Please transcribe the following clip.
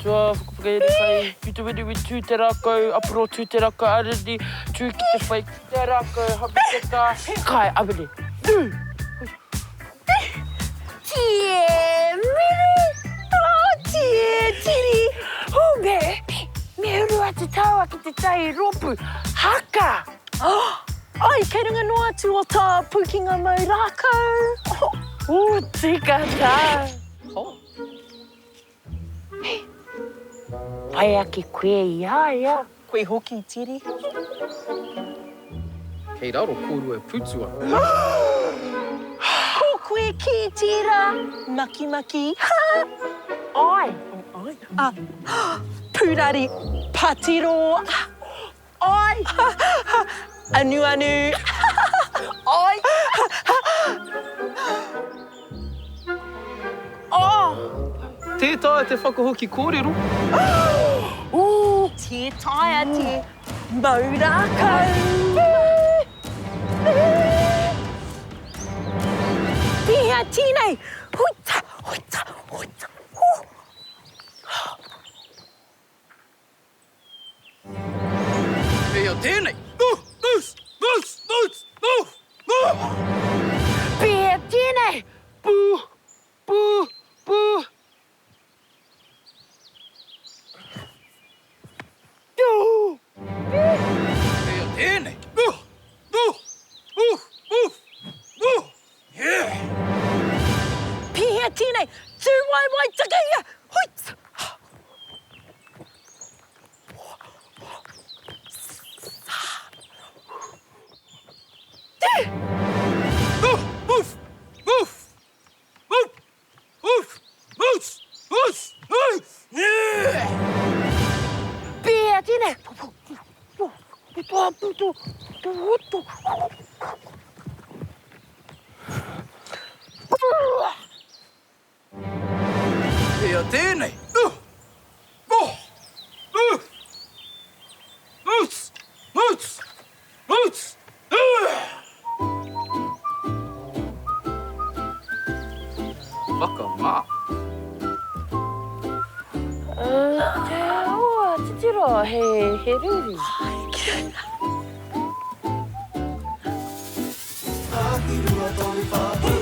Sua, whakapakaere kai, pituwiriwi tū te rākau, apuro tū te rākau, ariri, tū ki te whai, ki te rākau, hapi te kā, kai, awere, tū! Tie, miri! Oh, tie, tiri! Oh, me urua te taua ki te tai ropu, haka! Ai, kei runga noa atu o tā pukinga mau rākau. Tika tā! Pai aki koe ia. Koe hoki, tiri. Kei raro kōrua putua. Ko koe ki tira, maki maki. Ai! Pūrari, patiro. Ai! Anu anu. Ai! Tētāia te whakahoki kōrero. Te taia te mau rākau. Pihea tēnei. Huita, huita, huita. Pēia tēnei. Pihea tēnei! Pū, pū, pū. Pēia tēnei. Pihea tēnei. Tū wai takahia. Huita. Pihea tēnei! Pēia tēnei. Whakamā. Te aua, te tiro, he ruri. Ahirua tō whāpū